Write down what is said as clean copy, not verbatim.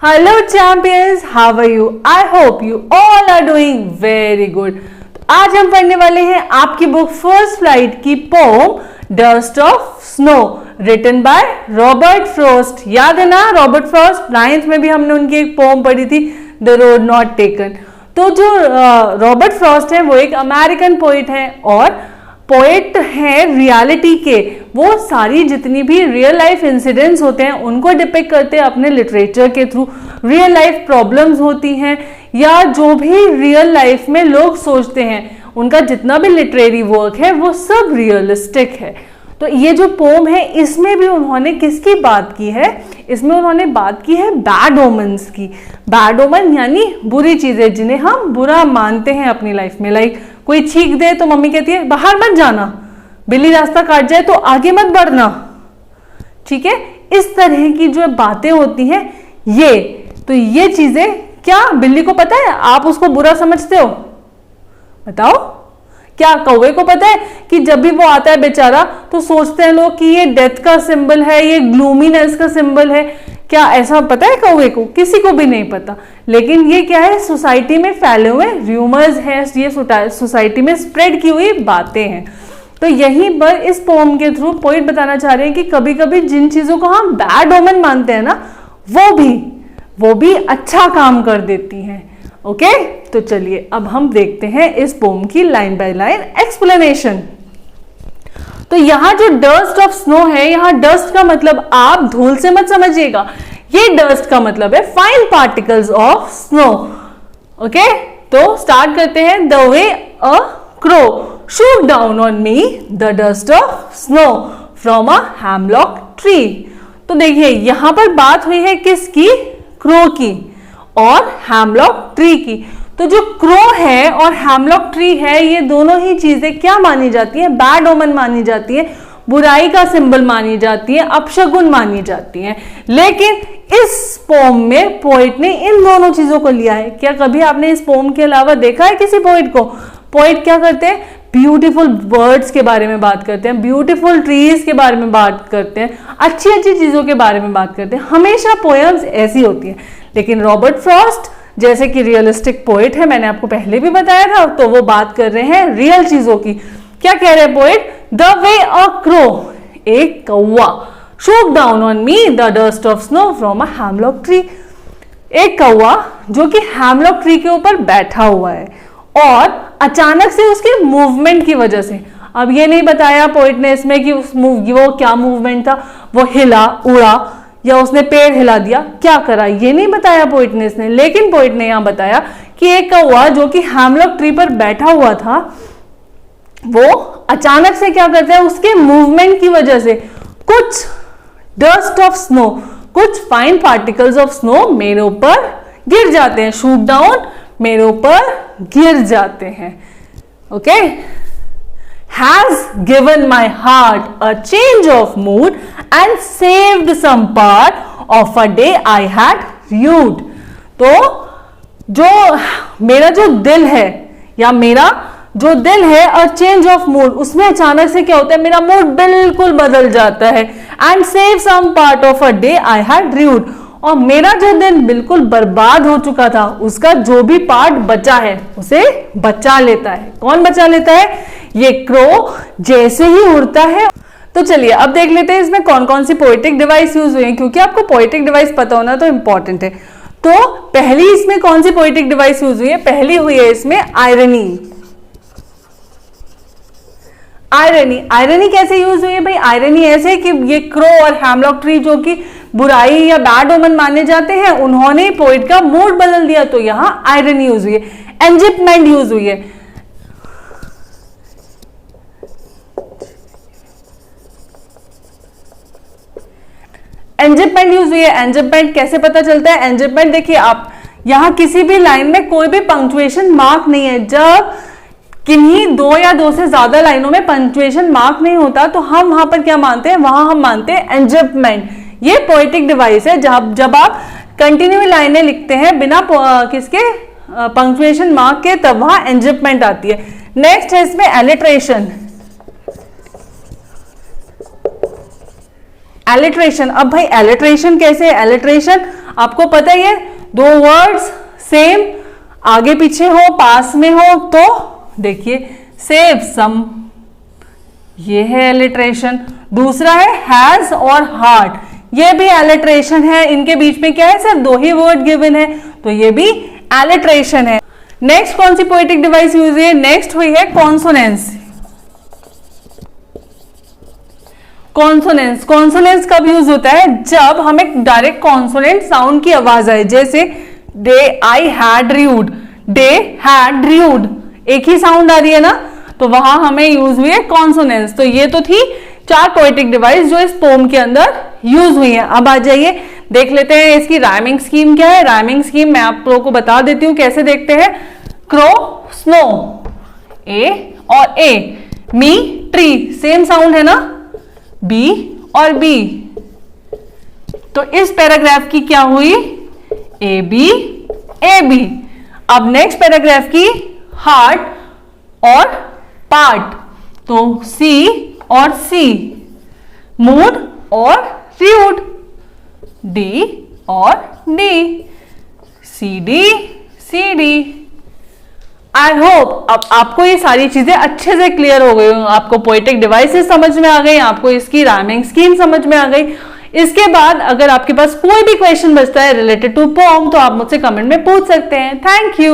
Hello champions, how are you? I hope you all are doing very good. आज हम पढ़ने वाले हैं आपकी बुक फर्स्ट फ्लाइट की poem dust of snow written by Robert Frost. याद है ना रॉबर्ट फ्रॉस्ट? 9th में भी हमने उनकी एक पोम पढ़ी थी, द रोड नॉट टेकन। तो जो रॉबर्ट फ्रॉस्ट है वो एक अमेरिकन पोइट है और पोएट है रियलिटी के। वो सारी जितनी भी रियल लाइफ इंसिडेंट्स होते हैं उनको डिपिक्ट करते हैं अपने लिटरेचर के थ्रू। रियल लाइफ प्रॉब्लम्स होती हैं या जो भी रियल लाइफ में लोग सोचते हैं, उनका जितना भी लिटरेरी वर्क है वो सब रियलिस्टिक है। तो ये जो पोम है इसमें भी उन्होंने किसकी बात की है? इसमें उन्होंने बात की है बैड ओमन्स की। बैड ओमन यानी बुरी चीजें जिन्हें हम बुरा मानते हैं अपनी लाइफ में। लाइक कोई छींक दे तो मम्मी कहती है बाहर मत जाना, बिल्ली रास्ता काट जाए तो आगे मत बढ़ना, ठीक है? इस तरह की जो बातें होती हैं ये चीजें क्या बिल्ली को पता है? आप उसको बुरा समझते हो? बताओ। क्या कौवे को पता है कि जब भी वो आता है बेचारा तो सोचते हैं लोग कि ये डेथ का सिंबल है, ये ग्लूमीनेस का सिंबल है? क्या ऐसा पता है कौवे को? किसी को भी नहीं पता। लेकिन ये क्या है? सोसाइटी में फैले हुए र्यूमर्स हैं, ये सोसाइटी में स्प्रेड की हुई बातें हैं। तो यहीं पर इस पोम के थ्रू पोइट बताना चाह रहे हैं कि कभी कभी जिन चीजों को हम बैड ओमन मानते हैं ना, वो भी अच्छा काम कर देती हैं। ओके, तो चलिए अब हम देखते हैं इस पोम की लाइन बाय लाइन एक्सप्लेनेशन। तो यहां जो डस्ट ऑफ स्नो है, यहां डस्ट का मतलब आप धूल से मत समझिएगा, ये डस्ट का मतलब है fine particles of snow. Okay, तो स्टार्ट करते हैं। The way a crow shoot down on me the dust of snow from a hemlock tree. तो देखिए यहां पर बात हुई है किसकी? क्रो की और हैमलॉक ट्री की। तो जो क्रो है और हैमलॉक ट्री है, ये दोनों ही चीजें क्या मानी जाती है? बैड ओमन मानी जाती है, बुराई का सिंबल मानी जाती है, अपशगुन मानी जाती है। लेकिन इस पोम में पोइट ने इन दोनों चीजों को लिया है। क्या कभी आपने इस पोम के अलावा देखा है किसी पोइट को? पोइट क्या करते हैं? ब्यूटीफुल बर्ड्स के बारे में बात करते हैं, ब्यूटीफुल ट्रीज के बारे में बात करते हैं, अच्छी अच्छी चीजों के बारे में बात करते हैं। हमेशा पोएम्स ऐसी होती हैं। लेकिन रॉबर्ट फ्रॉस्ट जैसे कि रियलिस्टिक पोइट है, मैंने आपको पहले भी बताया था, तो वो बात कर रहे हैं रियल चीजों की। क्या कह रहे हैं poet? The way a crow, एक कौवा, shoot down on me the dust of snow from a hemlock tree. एक कौवा जो कि हैमलॉक ट्री के ऊपर बैठा हुआ है और अचानक से उसके मूवमेंट की वजह से, अब ये नहीं बताया पोइट ने इसमें कि वो क्या मूवमेंट था, वो हिला, उड़ा या उसने पेड़ हिला दिया, क्या करा, ये नहीं बताया पोइट ने इसने। लेकिन पोइट ने यहां बताया कि एक कौवा जो कि हैमलॉक ट्री पर बैठा हुआ था, वो अचानक से क्या करता है? उसके मूवमेंट की वजह से कुछ डस्ट ऑफ स्नो, कुछ फाइन पार्टिकल्स ऑफ स्नो मेरे ऊपर गिर जाते हैं। शूट डाउन, मेरे ऊपर गिर जाते हैं। Okay, has given my heart a change of mood and saved some part of a day I had rued। तो जो मेरा जो दिल है या मेरा जो दिल है अ चेंज ऑफ मूड, उसमें अचानक से क्या होता है? मेरा मूड बिल्कुल बदल जाता है। And save some part of a day I had rued, और मेरा जो दिन बिल्कुल बर्बाद हो चुका था उसका जो भी पार्ट बचा है उसे बचा लेता है। कौन बचा लेता है? ये क्रो जैसे ही उड़ता है। तो चलिए अब देख लेते हैं इसमें कौन कौन सी पोएटिक डिवाइस यूज हुई है, क्योंकि आपको पोएटिक डिवाइस पता होना तो इंपॉर्टेंट है। तो पहली इसमें कौन सी पोएटिक डिवाइस यूज हुई है? पहली हुई है इसमें आयरनी। आयरनी कैसे यूज हुई है भाई? आयरनी ऐसे कि ये क्रो और हैमलॉक ट्री जो कि बुराई या बैड ओमन माने जाते हैं, उन्होंने पोइट का मूड बदल दिया, तो यहां आयरनी यूज हुई है। एंजिपमेंट यूज हुई है। एंजिपमेंट यूज हुई है। एंजिपमेंट कैसे पता चलता है? एंजिपमेंट देखिए, आप यहां किसी भी लाइन में कोई भी पंक्चुएशन मार्क नहीं है। जब किन्हीं दो या दो से ज्यादा लाइनों में पंक्चुएशन मार्क नहीं होता तो हम वहां पर क्या मानते हैं? वहां हम मानते हैं एंजिपमेंट। ये पोएटिक डिवाइस है जब आप कंटिन्यू लाइनें लिखते हैं बिना किसके पंक्चुएशन मार्क के, तब वहां एंजिपमेंट आती है। नेक्स्ट है इसमें एलिट्रेशन। एलिट्रेशन, अब भाई एलिट्रेशन कैसे है? एलिट्रेशन आपको पता ही है, दो वर्ड्स सेम आगे पीछे हो, पास में हो, तो देखिए सेव सम, ये है एलिट्रेशन। दूसरा है हैज और हार्ट, ये भी एलिट्रेशन है। इनके बीच में क्या है, सिर्फ दो ही वर्ड गिवन है, तो ये भी एलिट्रेशन है। नेक्स्ट कौन सी पोएटिक डिवाइस यूज हुई है, नेक्स्ट हुई है कॉन्सोनेंस। कॉन्सोनेंस, कॉन्सोनेंस कब यूज होता है, जब हमें डायरेक्ट कॉन्सोनेंट साउंड की आवाज आए, जैसे day I had read, day had read, एक ही साउंड आ रही है ना, तो वहां हमें यूज हुई है कॉन्सोनेंस। तो ये तो थी 4 पोएटिक डिवाइस जो इस पोम के अंदर यूज हुई है। अब आ जाइए देख लेते हैं इसकी राइमिंग स्कीम क्या है। राइमिंग स्कीम मैं आप लोगों को बता देती हूं, कैसे देखते हैं। क्रो स्नो, ए और ए, मी ट्री, सेम साउंड है ना, बी और बी, तो इस पैराग्राफ की क्या हुई, ए बी ए बी। अब नेक्स्ट पैराग्राफ की हार्ट और पार्ट, तो सी और सी, मूड और र्यूड, डी और D, C D. I hope अब आपको ये सारी चीजें अच्छे से क्लियर हो गई, आपको पोएटिक डिवाइसेस समझ में आ गई, आपको इसकी राइमिंग स्कीम समझ में आ गई। इसके बाद अगर आपके पास कोई भी क्वेश्चन बचता है रिलेटेड टू पोम, तो आप मुझसे कमेंट में पूछ सकते हैं। Thank you.